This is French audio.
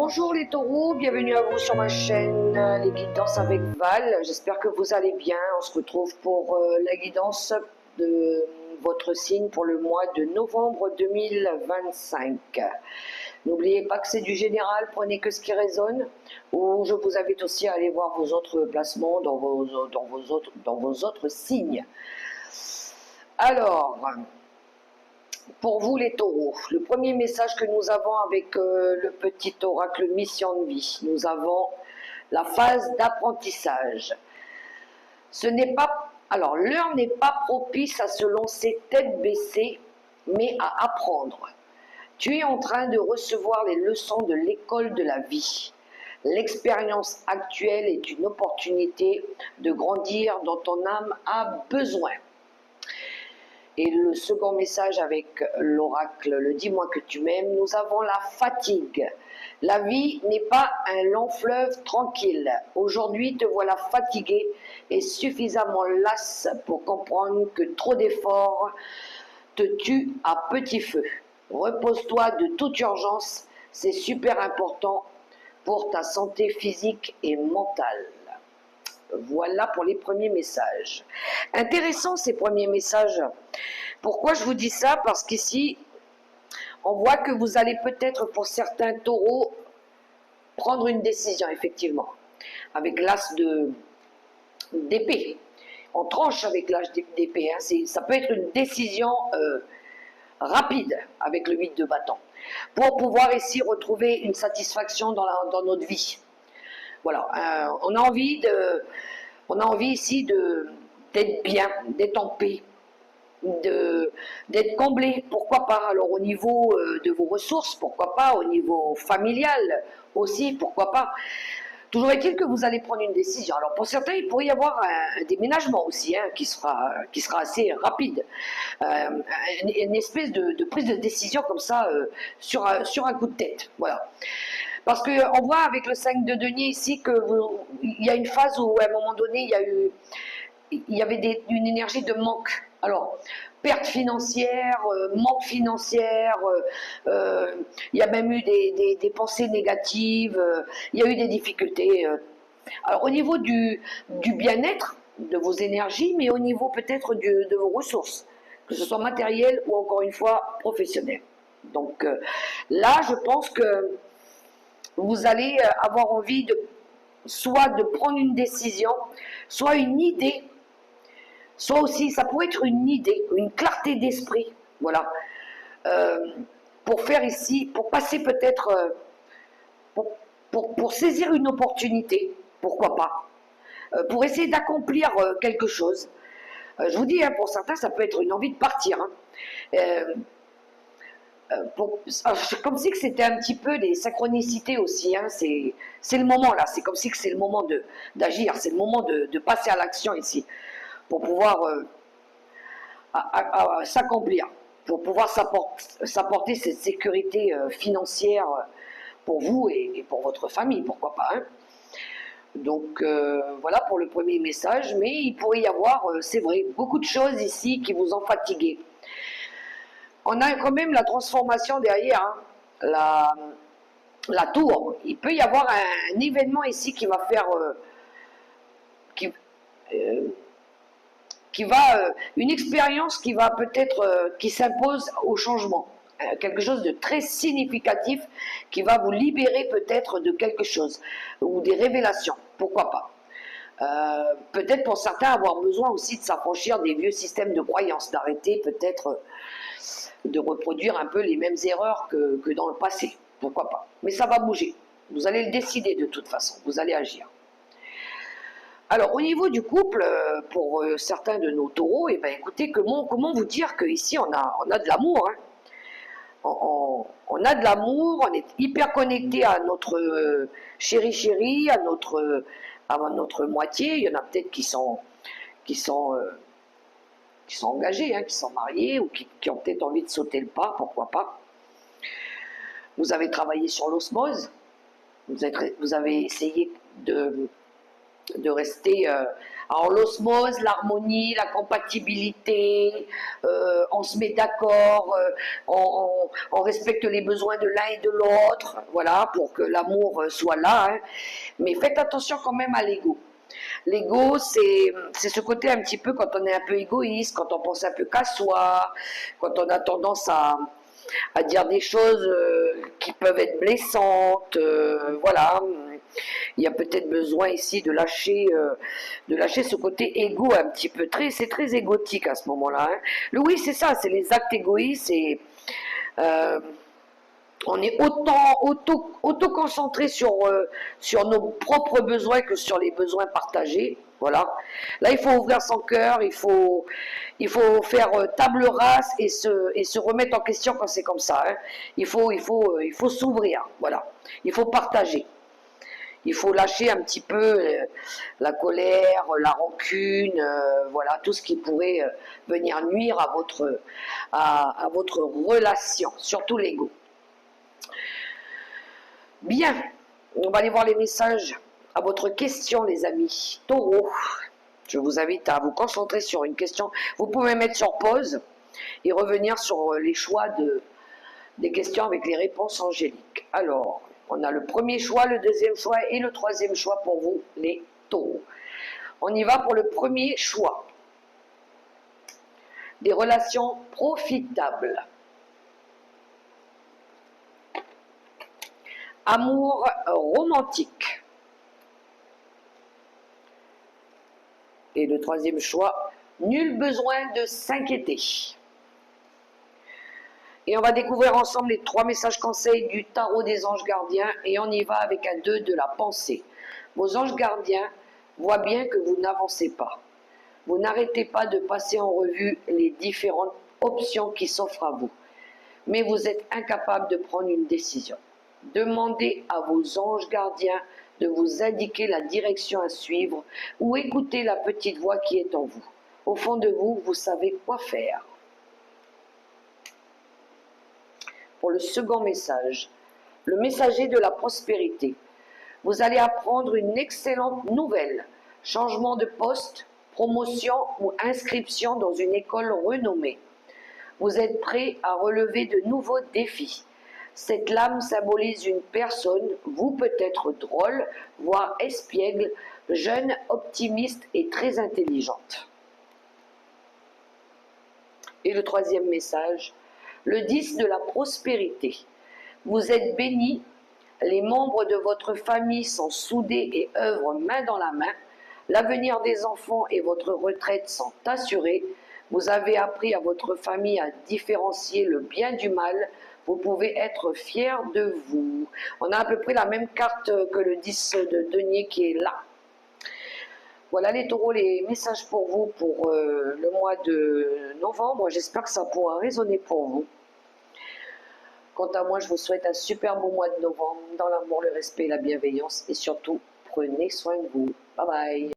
Bonjour les taureaux, bienvenue à vous sur ma chaîne Les Guidances avec Val. J'espère que vous allez bien. On se retrouve pour la guidance de votre signe pour le mois de novembre 2025. N'oubliez pas que c'est du général, prenez que ce qui résonne. Ou je vous invite aussi à aller voir vos autres placements dans vos autres signes. Alors, pour vous les taureaux, le premier message que nous avons avec le petit oracle Mission de vie, nous avons la phase d'apprentissage. Ce n'est pas, alors l'heure n'est pas propice à se lancer tête baissée, mais à apprendre. Tu es en train de recevoir les leçons de l'école de la vie. L'expérience actuelle est une opportunité de grandir dont ton âme a besoin. Et le second message avec l'oracle, le dis-moi que tu m'aimes, nous avons la fatigue. La vie n'est pas un long fleuve tranquille. Aujourd'hui, te voilà fatigué et suffisamment lasse pour comprendre que trop d'efforts te tuent à petit feu. Repose-toi de toute urgence, c'est super important pour ta santé physique et mentale. Voilà pour les premiers messages. Intéressant ces premiers messages. Pourquoi je vous dis ça? Parce qu'ici, on voit que vous allez peut-être pour certains taureaux prendre une décision, effectivement. Avec l'as d'épée. On tranche avec l'as d'épée. Hein. Ça peut être une décision rapide avec le 8 de bâton. Pour pouvoir ici retrouver une satisfaction dans notre vie. Voilà, on a envie ici d'être bien, d'être en paix, d'être comblé, pourquoi pas. Alors au niveau de vos ressources, pourquoi pas, au niveau familial aussi, pourquoi pas. Toujours est-il que vous allez prendre une décision. Alors pour certains, il pourrait y avoir un déménagement aussi, hein, qui sera assez rapide. Une espèce de prise de décision comme ça, sur un coup de tête. Voilà. Parce qu'on voit avec le 5 de denier ici qu'il y a une phase où à un moment donné il y avait une énergie de manque. Alors, perte financière, manque financière, il y a même eu des pensées négatives, il y a eu des difficultés. Alors, au niveau du bien-être, de vos énergies, mais au niveau peut-être de vos ressources, que ce soit matériel ou encore une fois professionnel. Donc là, je pense que vous allez avoir envie soit de prendre une décision, soit une idée, soit aussi, ça pourrait être une idée, une clarté d'esprit, voilà, pour faire ici, pour passer peut-être, pour saisir une opportunité, pourquoi pas, pour essayer d'accomplir quelque chose. Je vous dis, hein, pour certains, ça peut être une envie de partir. Hein. Comme si que c'était un petit peu des synchronicités aussi, hein. C'est le moment là, c'est comme si que c'est le moment d'agir, c'est le moment de passer à l'action ici, pour pouvoir s'accomplir, pour pouvoir s'apporter cette sécurité financière pour vous et pour votre famille, pourquoi pas. Hein. Donc voilà pour le premier message, mais il pourrait y avoir, c'est vrai, beaucoup de choses ici qui vous ont fatigué. On a quand même la transformation derrière, hein, la tour. Il peut y avoir un événement ici qui va faire, une expérience qui va peut-être, qui s'impose au changement. Quelque chose de très significatif qui va vous libérer peut-être de quelque chose ou des révélations, pourquoi pas. Peut-être pour certains avoir besoin aussi de s'affranchir des vieux systèmes de croyances, d'arrêter peut-être de reproduire un peu les mêmes erreurs que dans le passé, pourquoi pas. Mais ça va bouger, vous allez le décider de toute façon, vous allez agir. Alors au niveau du couple, pour certains de nos taureaux, eh ben, écoutez, comment vous dire qu'ici on a de l'amour, hein. On a de l'amour, on est hyper connecté à notre chéri, à notre moitié. Il y en a peut-être qui sont engagés, hein, qui sont mariés ou qui ont peut-être envie de sauter le pas, pourquoi pas. Vous avez travaillé sur l'osmose, vous avez essayé de rester en l'osmose, l'harmonie, la compatibilité, on se met d'accord, on respecte les besoins de l'un et de l'autre, voilà, pour que l'amour soit là, hein. Mais faites attention quand même à l'ego. L'ego, c'est ce côté un petit peu quand on est un peu égoïste, quand on pense un peu qu'à soi, quand on a tendance à dire des choses qui peuvent être blessantes, voilà. Il y a peut-être besoin ici de lâcher ce côté égo un petit peu. C'est très égotique à ce moment-là, hein. Oui, c'est ça, c'est les actes égoïstes et euh, on est autant concentré sur nos propres besoins que sur les besoins partagés. Voilà. Là, il faut ouvrir son cœur, il faut faire table rase et se remettre en question quand c'est comme ça, hein. Il faut s'ouvrir. Voilà. Il faut partager. Il faut lâcher un petit peu la colère, la rancune, voilà, tout ce qui pourrait venir nuire à votre relation, surtout l'ego. Bien, on va aller voir les messages à votre question, les amis. Taureau, je vous invite à vous concentrer sur une question. Vous pouvez mettre sur pause et revenir sur les choix des questions avec les réponses angéliques. Alors, on a le premier choix, le deuxième choix et le troisième choix pour vous, les taureaux. On y va pour le premier choix. Des relations profitables. Amour romantique. Et le troisième choix, nul besoin de s'inquiéter. Et on va découvrir ensemble les 3 messages conseils du tarot des anges gardiens et on y va avec un 2 de la pensée. Vos anges gardiens voient bien que vous n'avancez pas. Vous n'arrêtez pas de passer en revue les différentes options qui s'offrent à vous. Mais vous êtes incapable de prendre une décision. Demandez à vos anges gardiens de vous indiquer la direction à suivre ou écoutez la petite voix qui est en vous. Au fond de vous, vous savez quoi faire. Pour le second message, le messager de la prospérité. Vous allez apprendre une excellente nouvelle, changement de poste, promotion ou inscription dans une école renommée. Vous êtes prêt à relever de nouveaux défis. Cette lame symbolise une personne, vous peut-être drôle, voire espiègle, jeune, optimiste et très intelligente. Et le troisième message, le 10 de la prospérité. Vous êtes bénis, les membres de votre famille sont soudés et œuvrent main dans la main. L'avenir des enfants et votre retraite sont assurés. Vous avez appris à votre famille à différencier le bien du mal. Vous pouvez être fiers de vous. On a à peu près la même carte que le 10 de denier qui est là. Voilà les taureaux, les messages pour vous pour le mois de novembre. J'espère que ça pourra résonner pour vous. Quant à moi, je vous souhaite un super beau mois de novembre, dans l'amour, le respect et la bienveillance. Et surtout, prenez soin de vous. Bye bye.